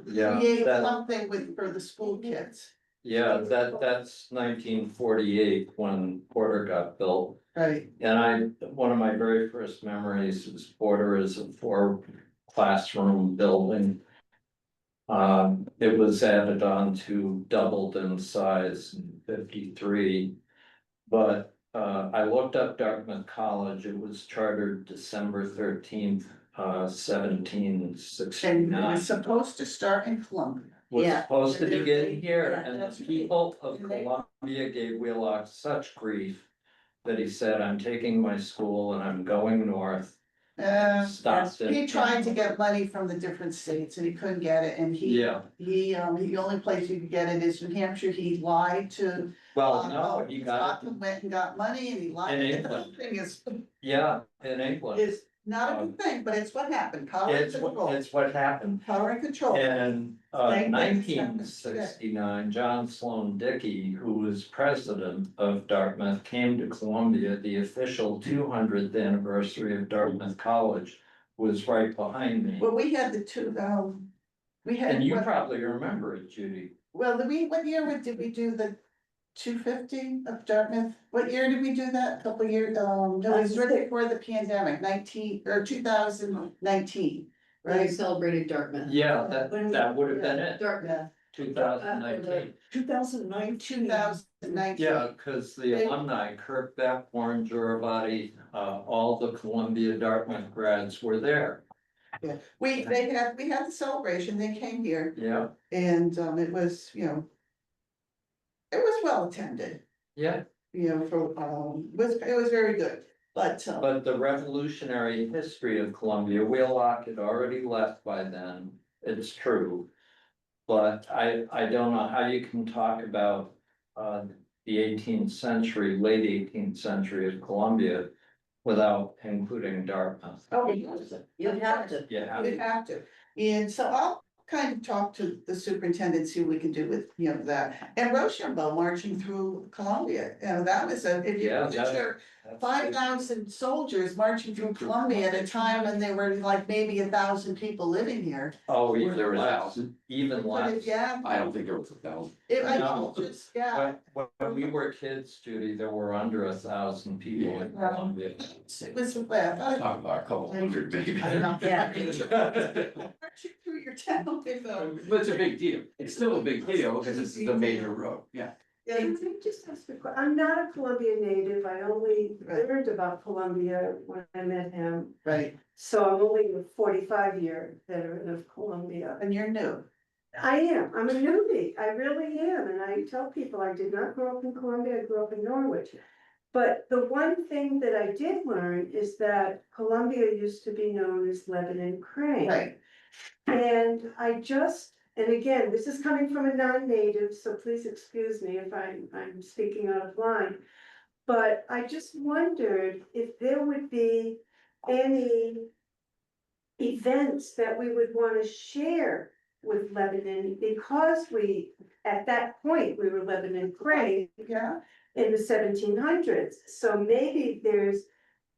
Yeah,
create
that-
something for the school kids.
Yeah, that's 1948 when Porter got built.
Right,
And one of my very first memories is Porter is a 4 classroom building. It was added on to doubled in size in 53. But I looked up Dartmouth College, it was chartered December 13th,
and it
1769.
was supposed to start in Columbia.
Was
Yeah.
supposed to begin here,
Yeah,
and
that's
the
right.
people of
And they-
Columbia gave Wheelock such grief. That he said, I'm taking my school and I'm going north. Stopped
He
it.
tried to get money from the different states and he couldn't get it, and
Yeah,
the only place you could get it is New Hampshire. He lied to.
well, no, he got it,
Scotland went and got money and he lied.
In
The whole
England.
thing
yeah, in England.
is not a good thing, but it's what happened, power and control,
It's what happened.
power and control.
In
Thank goodness
nineteen sixty-nine, John Sloan Dickey, who was president of Dartmouth, came to Columbia. The official 200th anniversary of Dartmouth College was right behind me.
Well, we had the two, we had.
And you
what-
probably remember it, Judy.
Well, what year did we do the 250 of Dartmouth? What year did we do that? A couple of years, no, it was right before the pandemic, 2019,
When we
right?
celebrated Dartmouth.
Yeah, that would have been it,
Dartmouth.
2019.
2019.
2019.
Yeah, cause the alumni, Kirk Beck, Warren Giravati, all the Columbia Dartmouth grads were there.
We had the celebration, they came here
Yeah,
and, it was, it was well attended,
yeah,
for, it was very good, but,
but the revolutionary history of Columbia, Wheelock had already left by then, it's true. But I don't know how you can talk about, the 18th century, late 18th century of Columbia without including Dartmouth.
oh,
You'd have to.
Yeah,
we'd have to. And so I'll kind of talk to the superintendent, see what we can do with, that. And Rochambeau marching through Columbia, that was if you
Yeah,
picture
that's-
5,000 soldiers marching through Columbia at a time when there were like maybe 1,000 people living here.
Oh,
There
even
were
less,
1,000.
even
But
less.
yeah,
I don't think there was 1,000.
I
No.
just, yeah,
When we were kids, Judy, there were under 1,000 people in
Yeah.
Columbia.
it was, well,
Talk about a couple hundred maybe.
I don't know.
Yeah.
marching through your town with
But it's a big deal. It's still a big deal because it's the major road, yeah.
Can I just ask a question? I'm not a Columbia native. I only
Right.
learned about Columbia when I met him.
Right,
So I'm only a 45-year veteran of Columbia.
and you're new.
I am, I'm a newbie, I really am, and I tell people I did not grow up in Columbia, I grew up in Norwich. But the one thing that I did learn is that Columbia used to be known as Lebanon Crane.
Right,
And and again, this is coming from a non-native, so please excuse me if I'm speaking out of line. But I just wondered if there would be any events that we would want to share with Lebanon, because at that point, we were Lebanon Crane
yeah,
in the 1700s. So maybe there's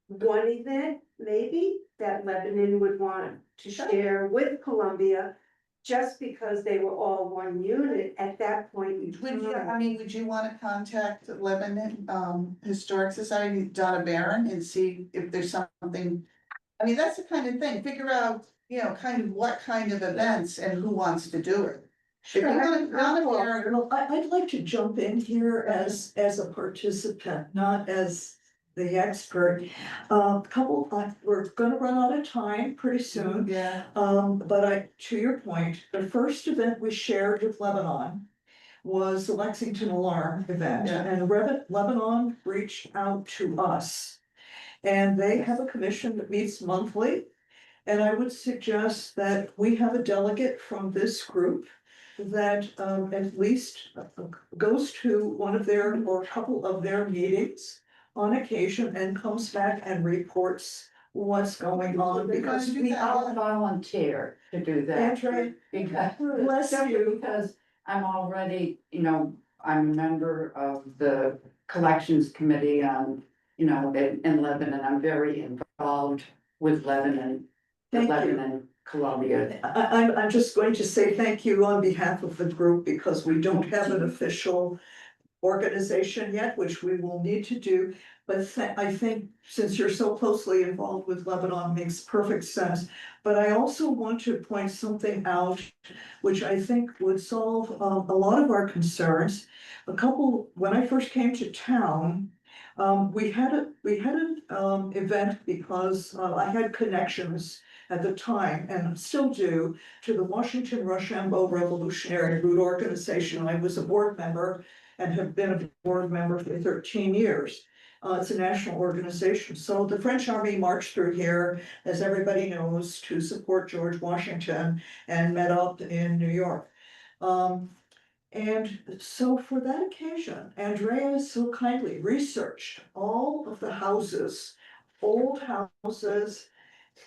one event, maybe, that Lebanon would want to share with Columbia, just because they were all one unit at that point in
would you,
time.
would you wanna contact the Lebanon, Historic Society, Donna Barron, and see if there's something? That's the kind of thing, figure out, kind of what kind of events and who wants to do it. If you're gonna, Donna Barron,
Well, I'd like to jump in here as a participant, not as the expert. We're gonna run out of time pretty soon.
yeah,
But to your point, the first event we shared with Lebanon was the Lexington Alarm event,
Yeah.
and Lebanon reached out to us. And they have a commission that meets monthly, and I would suggest that we have a delegate from this group that at least goes to one of their, or a couple of their meetings on occasion and comes back and reports what's going on, because we
I'll
volunteer to do that.
Andrea,
Because,
bless you.
because I'm already, I'm a member of the collections committee on, in Lebanon. I'm very involved with Lebanon. The
Thank you.
Lebanon Columbia.
I'm just going to say thank you on behalf of the group because we don't have an official organization yet, which we will need to do. But I think since you're so closely involved with Lebanon, makes perfect sense. But I also want to point something out, which I think would solve a lot of our concerns. When I first came to town, we had an event because I had connections at the time, and still do, to the Washington Rochambeau Revolutionary Root Organization. I was a board member and have been a board member for 13 years. It's a national organization. So the French army marched through here, as everybody knows, to support George Washington and met up in New York. And so for that occasion, Andrea so kindly researched all of the houses, old houses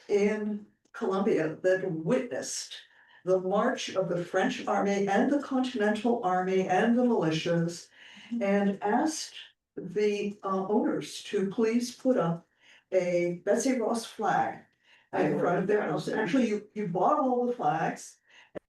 in Colombia that witnessed the march of the French army and the Continental Army and the militias, and asked the owners to please put up a Betsy Ross flag in front of their house. Actually, you bought all the flags,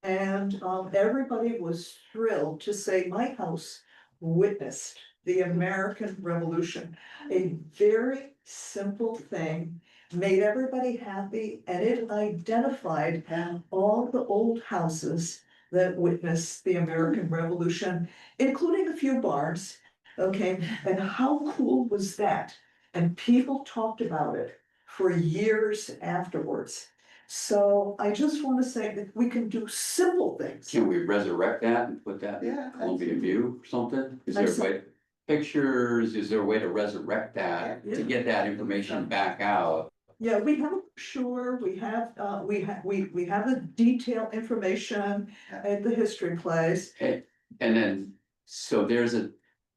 and everybody was thrilled to say, my house witnessed the American Revolution. A very simple thing, made everybody happy, and it identified all the old houses that witnessed the American Revolution, including a few barns. Okay, and how cool was that? And people talked about it for years afterwards. So I just want to say that we can do simple things.
Can we resurrect that and put that in
Yeah,
Columbia View or something? Is there a way, pictures, is there a way to resurrect that,
Yeah.
to get that information back out?
Yeah, we have a brochure, we have the detailed information at the history place.
And then, so there's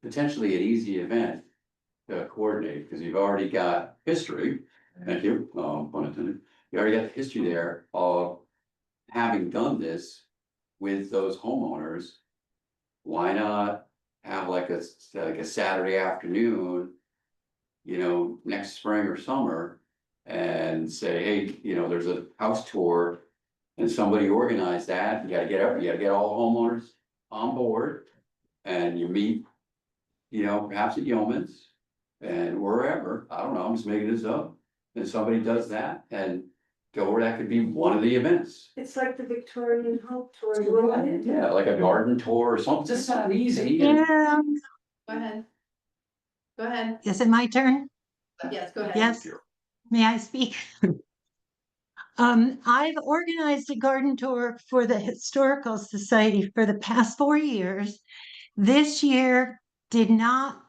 potentially an easy event to coordinate, because you've already got history, thank you, pun intended. You already got the history there of having done this with those homeowners. Why not have like a Saturday afternoon, next spring or summer, and say, hey, there's a house tour, and somebody organized that. You gotta get all the homeowners on board, and you meet, perhaps at Yeoman's and wherever. I don't know, I'm just making this up. And somebody does that, and that could be one of the events.
It's like the Victorian Hope Tour.
Yeah, like a garden tour or something, just something easy.
Yeah,
Go ahead. Go ahead.
is it my turn?
Yes, go ahead.
Yes, may I speak? I've organized a garden tour for the Historical Society for the past 4 years. This year did not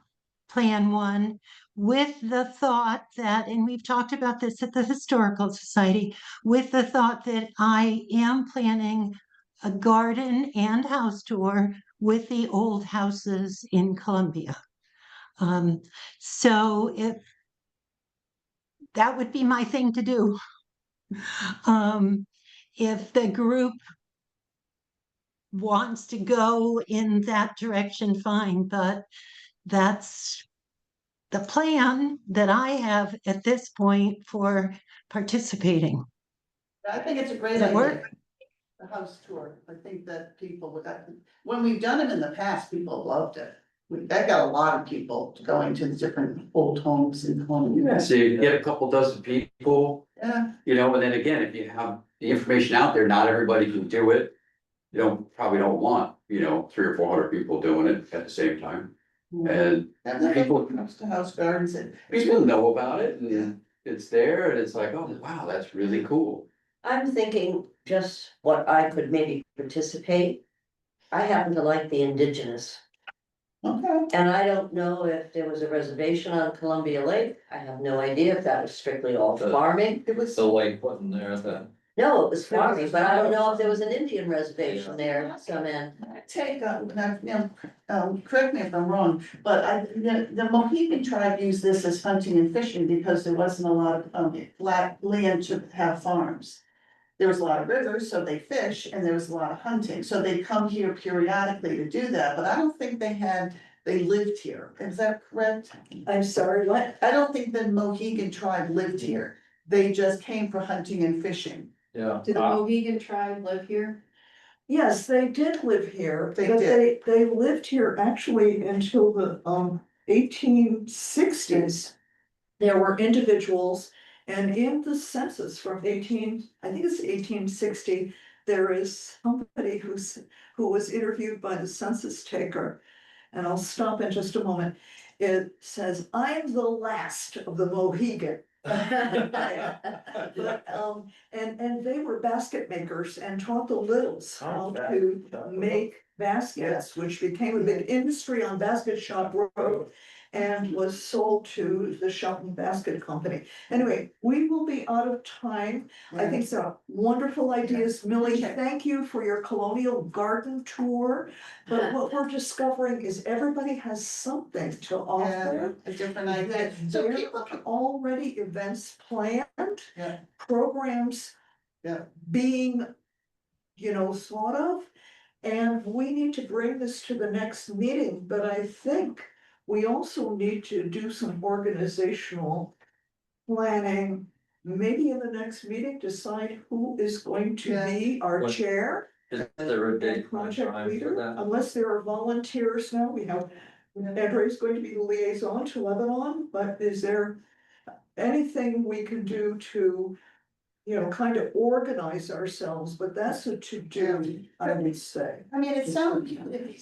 plan one, with the thought that, and we've talked about this at the Historical Society, with the thought that I am planning a garden and house tour with the old houses in Columbia. So if that would be my thing to do. If the group wants to go in that direction, fine, but that's the plan that I have at this point for participating.
I think it's a great
Does it
idea.
work?
The house tour, I think that people would, when we've done them in the past, people loved it. That got a lot of people going to the different old homes in Columbia.
Yeah, so you get a couple dozen people,
Yeah,
and then again, if you have the information out there, not everybody can do it. Probably don't want, 300 or 400 people doing it at the same time. And
and the
people,
house to house gardens and.
people know about it, and it's there, and it's like, oh, wow, that's really cool.
I'm thinking just what I could maybe participate. I happen to like the indigenous,
Okay.
and I don't know if there was a reservation on Columbia Lake. I have no idea if that was strictly all farming.
It was.
The lake wasn't there then.
No, it was farming, but I don't know if there was an Indian reservation there, some in.
Take, correct me if I'm wrong, but the Mohegan tribe used this as hunting and fishing because there wasn't a lot of, flat land to have farms. There was a lot of rivers, so they fish, and there was a lot of hunting, so they come here periodically to do that, but I don't think they lived here, is that correct?
I'm sorry, what?
I don't think the Mohegan tribe lived here, they just came for hunting and fishing.
Yeah.
Did the Mohegan tribe live here?
Yes, they did live here,
They
but
did.
they lived here actually until the 1860s. There were individuals, and in the census from I think it's 1860, there is somebody who was interviewed by the census taker. And I'll stop in just a moment. It says, "I'm the last of the Mohegan." But, and they were basket makers and taught the littles how to make baskets, which became a big industry on Basket Shop Road. And was sold to the Shelton Basket Company. Anyway, we will be out of time. I think so. Wonderful ideas, Millie. Thank you for your colonial garden tour. But what we're discovering is everybody has something to
Yeah,
offer.
a different idea, so
There
people
are
can,
already events planned.
Yeah.
Programs.
Yeah.
Being, thought of. And we need to bring this to the next meeting, but I think we also need to do some organizational planning. Maybe in the next meeting, decide who is going to be our
What-
chair.
Is there a
And
date and
project
time for
leader,
that?
unless there are volunteers now, we have, Andre's going to be the liaison to Lebanon, but is there anything we can do to, kind of organize ourselves, but that's a to-do, I would say.
I mean, if you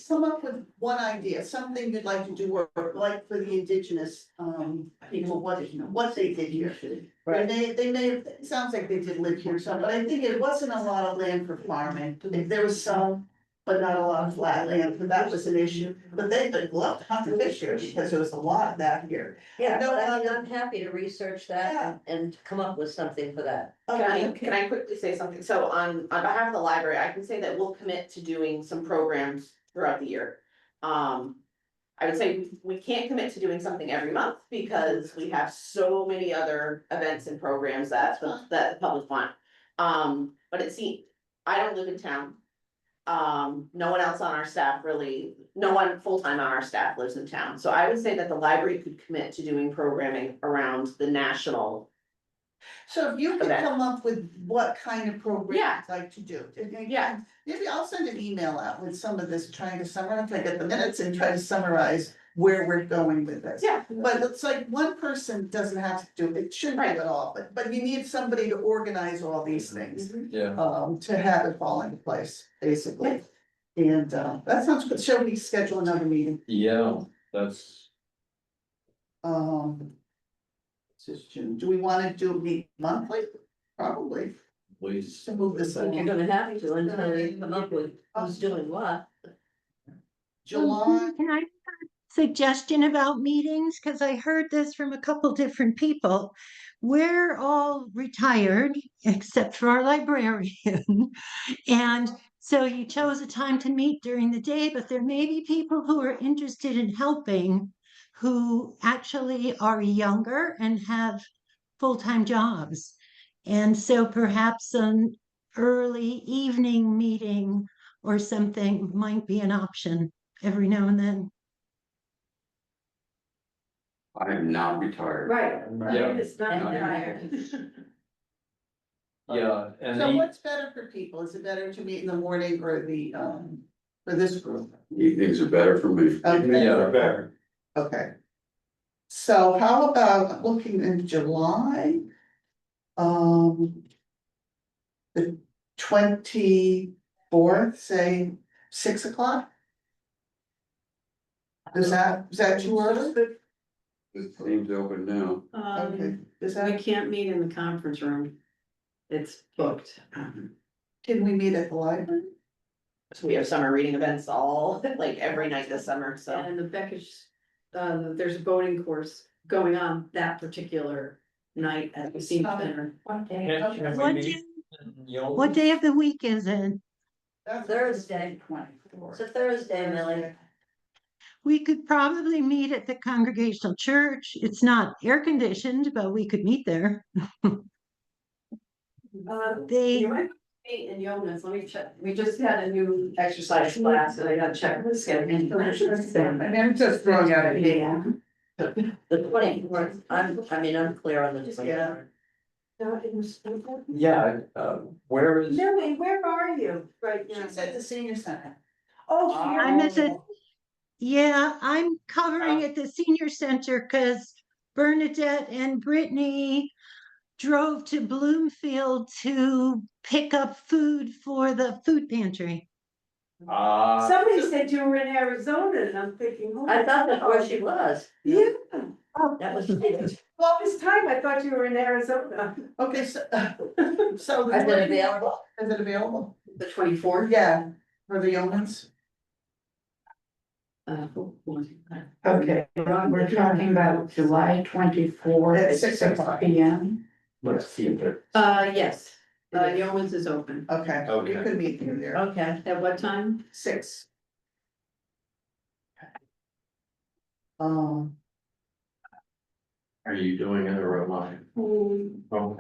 come up with one idea, something you'd like to do, or like for the indigenous, people, what they did here. And they may, it sounds like they did live here, some, but I think it wasn't a lot of land for farming, there was some. But not a lot of flat land, but that was an issue, but they would love to hunt fish here, because there was a lot of that here.
Yeah,
No,
but I mean, I'm happy to research that
Yeah.
and come up with something for that.
Can I quickly say something? So on behalf of the library, I can say that we'll commit to doing some programs throughout the year. I would say we can't commit to doing something every month because we have so many other events and programs that the public want. But I don't live in town. No one else on our staff no one full-time on our staff lives in town. So I would say that the library could commit to doing programming around the national.
So if you could
Okay.
come up with what kind of program
Yeah.
you'd like to do.
Yeah.
Maybe I'll send an email out with some of this, trying to summarize, I get the minutes and try to summarize where we're going with this.
Yeah.
But it's like one person doesn't have to do it, shouldn't do
Right.
it all, but you need somebody to organize all these things.
Yeah.
To have it fall into place, basically. And that sounds good. Shall we schedule another meeting?
Yeah, that's,
This is June. Do we wanna do meet monthly? Probably.
please.
To move this
You're
along.
gonna have to until you come up with who's doing what.
July,
Can I make a suggestion about meetings? Because I heard this from a couple different people. We're all retired, except for our librarian. And so you chose a time to meet during the day, but there may be people who are interested in helping who actually are younger and have full-time jobs. And so perhaps an early evening meeting or something might be an option every now and then.
I am not retired.
Right.
Yeah.
It's not
Yeah.
tired.
Yeah, and
so
the-
what's better for people? Is it better to meet in the morning or for this group?
Evenings are better for me.
Okay.
Yeah.
Better.
Okay. So how about looking in July? The 24th, say 6 o'clock? Is that too early?
The team's open now.
Okay, is
We
that,
can't meet in the conference room. It's booked.
can we meet at the library?
So we have summer reading events like every night this summer, so.
And the Beckish, there's a boating course going on that particular night at the senior center.
What day, what day of the week is it?
Thursday. It's a Thursday, Millie.
We could probably meet at the Congregational Church. It's not air conditioned, but we could meet there. They,
You might be in Jonas, let me check, we just had a new exercise class, and I gotta check the schedule.
I'm just throwing out a name.
The 24th, I'm clear on the 24th.
Not in the school?
Yeah, where is?
Millie, where are you right now?
She's at the senior center.
Oh,
I'm at the,
oh.
yeah, I'm covering at the senior center because Bernadette and Brittany drove to Bloomfield to pick up food for the food pantry.
Somebody said you were in Arizona and I'm thinking. oh,
I thought that's where she was.
Yeah,
Oh,
That was.
all this time I thought you were in Arizona.
Okay, so, so.
Is it available?
Is it available?
The 24th.
Yeah, for the Yeomans.
Okay, we're talking about July 24th
At
at
6
6
o'clock.
p.m.
Let's see if it.
Yes, Yeoman's is open.
Okay, we
Okay.
could meet you there.
Okay.
At what time?
6.
Are you doing it or am I? Oh,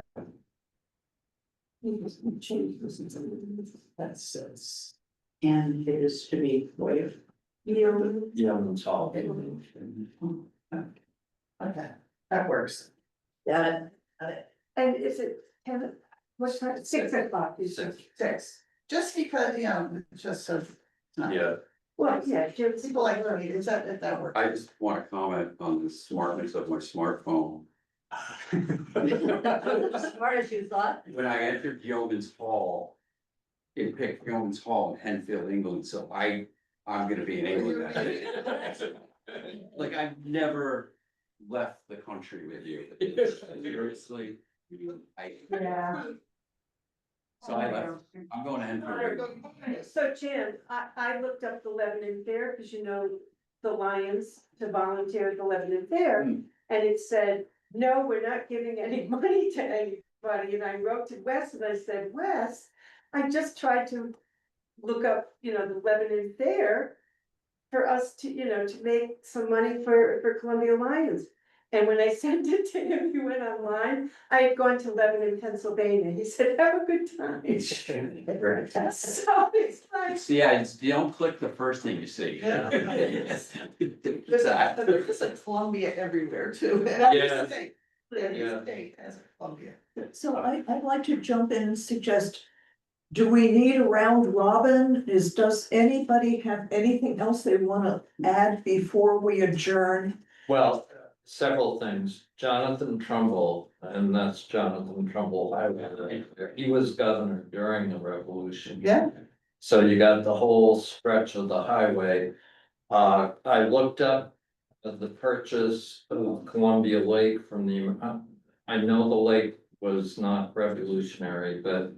That's 6.
And it is to be waived.
yeah, it's all.
Okay, that works.
Got it.
And is it 10, what's time, 6 o'clock? you said?
6. Just because, just so.
Yeah.
Well, yeah, Jim.
People like to meet, is that, if that works?
I just wanna comment on the smartness of my smartphone.
Smart as you thought.
When I entered Yeoman's Hall, it picked Yeoman's Hall in Henfield, England, so I'm gonna be in England that day. Like, I've never left the country with you, seriously.
Yeah.
So I left, I'm going to Henfield.
So Jim, I looked up the Lebanon Fair, because you know, the Lions to volunteer at the Lebanon Fair.
Hmm.
And it said, no, we're not giving any money to anybody, and I wrote to Wes and I said, Wes, I just tried to look up, the Lebanon Fair. For us to, to make some money for Columbia Lions. And when I sent it to him, he went online. I had gone to Lebanon, Pennsylvania. He said, have a good time. So it's like.
See, you don't click the first thing you see.
There's
Exactly.
a Columbia everywhere too.
Yeah.
Every
Yeah.
state has a Columbia.
So I'd like to jump in and suggest, do we need a round robin? Does anybody have anything else they wanna add before we adjourn?
Well, several things. Jonathan Trumbull, and that's Jonathan Trumbull Highway. He was governor during the revolution.
Yeah.
So you got the whole stretch of the highway. I looked up the purchase of Columbia Lake from I know the lake was not revolutionary, but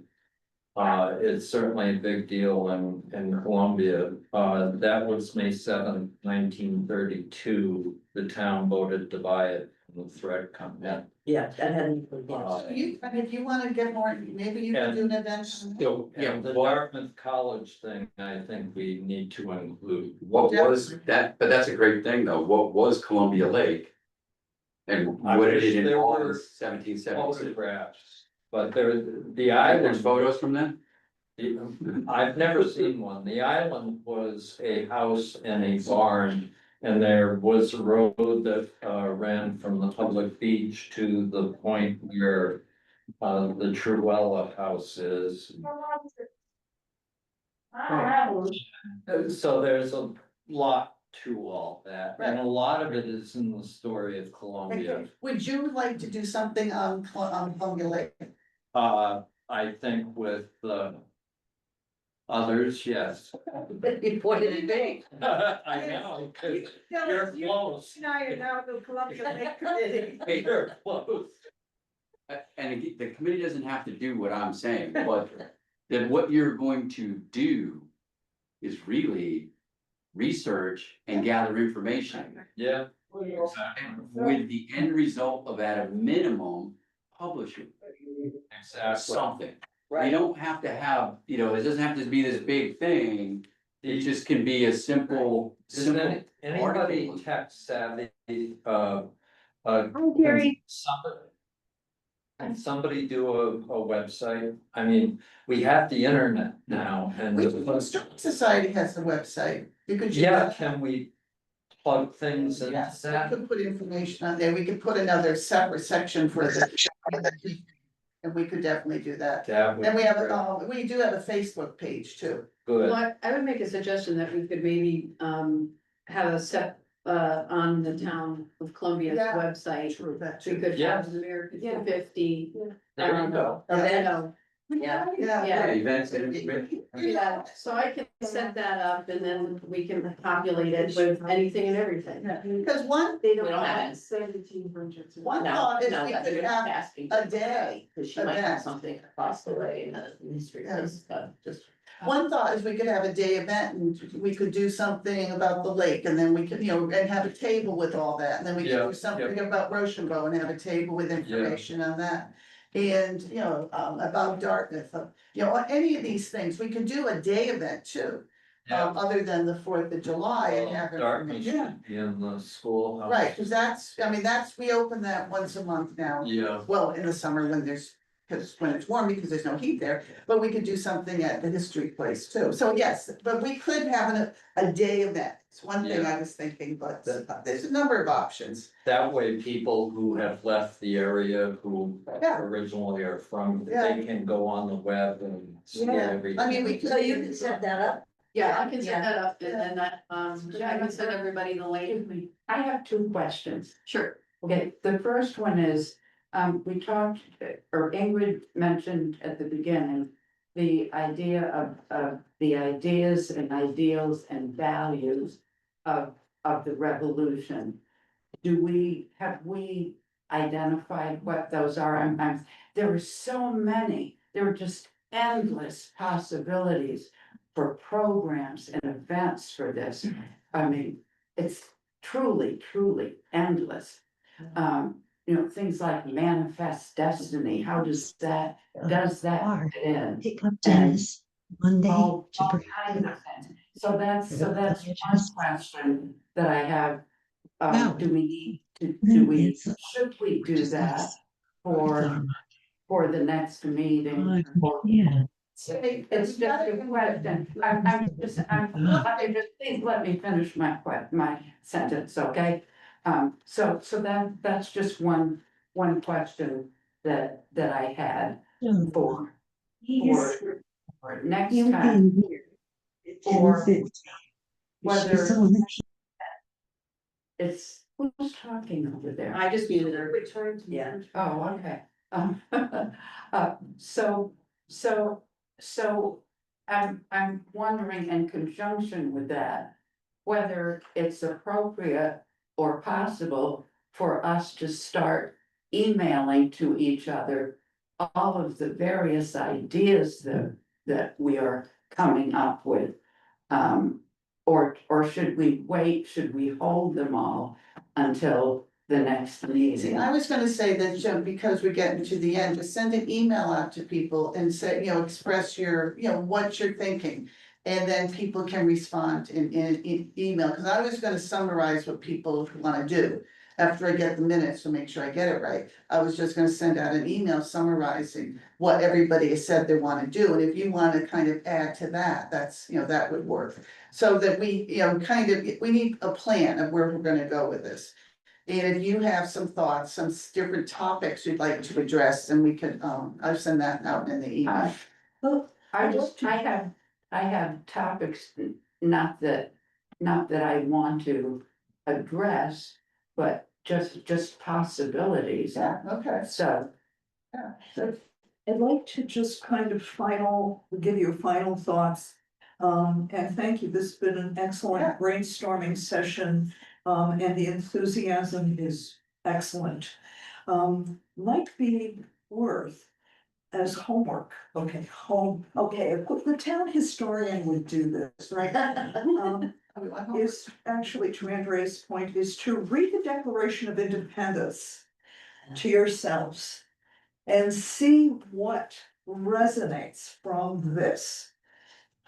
it's certainly a big deal in Columbia. That was May 7th, 1932. The town voted to buy it from the thread company.
Yeah, that hadn't.
If you wanna get more, maybe you can do an event.
So, yeah,
And the
what,
Dartmouth College thing, I think we need to include.
what was that, but that's a great thing, though, what was Columbia Lake? And
I
what did
wish
it
there
involve in
were
1776?
Photographs, but the
There's
island.
photos from then?
I've never seen one. The island was a house and a barn. And there was a road that ran from the public beach to the point where the Truella house is. So there's a lot to all that, and a lot of it is in the story of Columbia.
Would you like to do something on Columbia Lake?
I think with the others, yes.
You pointed at me.
I know, 'cause you're close.
And I are now the Columbia Lake Committee.
You're close.
And again, the committee doesn't have to do what I'm saying, but then what you're going to do is really research and gather information
Yeah.
with the end result of, at a minimum, publishing
Exactly.
something. You don't have to have, it doesn't have to be this big thing. It just can be a simple,
Is
simple.
anybody
article.
tech savvy,
Gary.
Can somebody do a website? I mean, we have the internet now and.
The Historic Society has a website. You could. use
Yeah,
that.
can we plug things into
Yes, we
that?
could put information on there. We could put another separate section for the. and we could definitely do that.
That would
And we
be
have,
great.
we do have a Facebook page too.
Good.
Well, I would make a suggestion that we could maybe have a step on the town of Columbia's
Yeah.
website.
True, that
We
too.
could
Yeah.
have an American 250.
There you go.
event,
Yeah.
Yeah.
Yeah.
Events and information.
Yeah, so I can set that up and then we can populate it with anything and everything.
Because one,
They
We
don't
don't have
have
it.
1700s.
one
No,
thought is
no,
we
that's
could
good
have
asking.
a day.
Cause she might have
event.
something across the way in the history
Yeah.
place, just.
One thought is we could have a day event and we could do something about the lake and then we could, and have a table with all that. And then we could
Yeah,
do something about Rochambeau and have a table with information on that. And, about Dartmouth, any of these things, we could do a day event too. Other than the 4th of July and have
Dartmouth
information.
should be in the schoolhouse.
Right, cause we open that once a month now.
Yeah.
Well, in the summer when when it's warm, because there's no heat there, but we could do something at the history place too. So yes, but we could have a day event. It's one thing I was thinking, but there's a number of options.
That way, people who have left the area, who
Yeah.
originally are from,
Yeah.
they can go on the web and see
Yeah.
everything.
I mean, we could.
so you can set that up.
Yeah, I can set that up and then I can send everybody the link.
I have two questions.
Sure.
Okay, the first one is, we talked, or Ingrid mentioned at the beginning, the idea of the ideas and ideals and values of the revolution. Have we identified what those are? There were so many, there were just endless possibilities for programs and events for this. I mean, it's truly endless. Things like manifest destiny, how does that fit in?
Pick up Dennis Monday.
All
to bring-
kinds of things. So that's one question that I have.
Wow.
Do we need to,
It's-
should we do that for the next meeting? Or-
Yeah.
It's just a question. Please let me finish my sentence, okay? So that's just one question that I had for next time. Or whether it's, who's talking over there?
I just muted her.
Return to.
Yeah.
Oh, okay. So I'm wondering in conjunction with that, whether it's appropriate or possible for us to start emailing to each other all of the various ideas that we are coming up with. Or should we wait, should we hold them all until the next
See,
meeting?
I was gonna say that, because we're getting to the end, just send an email out to people and say, express your, what you're thinking. And then people can respond in email, cause I was gonna summarize what people wanna do. After I get the minutes to make sure I get it right, I was just gonna send out an email summarizing what everybody has said they wanna do. And if you wanna kind of add to that, that's, that would work. So that we, we need a plan of where we're gonna go with this. And if you have some thoughts, some different topics you'd like to address, then we could, I'll send that out in the email.
I have topics, not that I want to address, but just possibilities.
Yeah, okay.
So,
I'd like to just kind of give you final thoughts. And thank you, this has been an excellent brainstorming session, and the enthusiasm is excellent. Might be worth as homework, okay, the town historian would do this, right? Is actually, to Andrea's point, is to read the Declaration of Independence to yourselves and see what resonates from this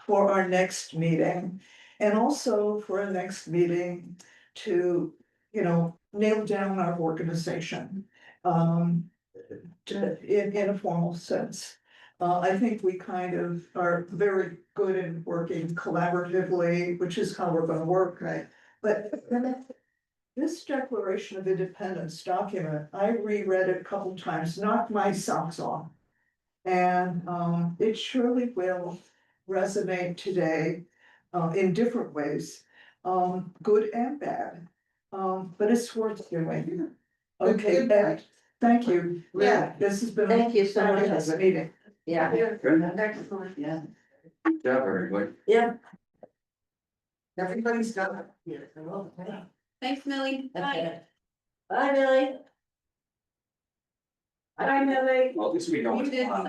for our next meeting. And also for our next meeting to, nail down our organization in a formal sense. I think we kind of are very good in working collaboratively, which is how we're gonna work, right? But this Declaration of Independence document, I reread it a couple times, knocked my socks off. And it surely will resonate today in different ways, good and bad. But it's worth doing. Okay,
Good
and
point.
thank you.
Yeah.
This has been.
Thank you so much.
fabulous meeting.
Yeah,
Good
Excellent, yeah.
job, everybody.
yeah.
Everybody's got it here.
Thanks, Millie. Bye.
Bye, Millie.
Bye, Millie.
Well, at least we know.
You
it's
did
on.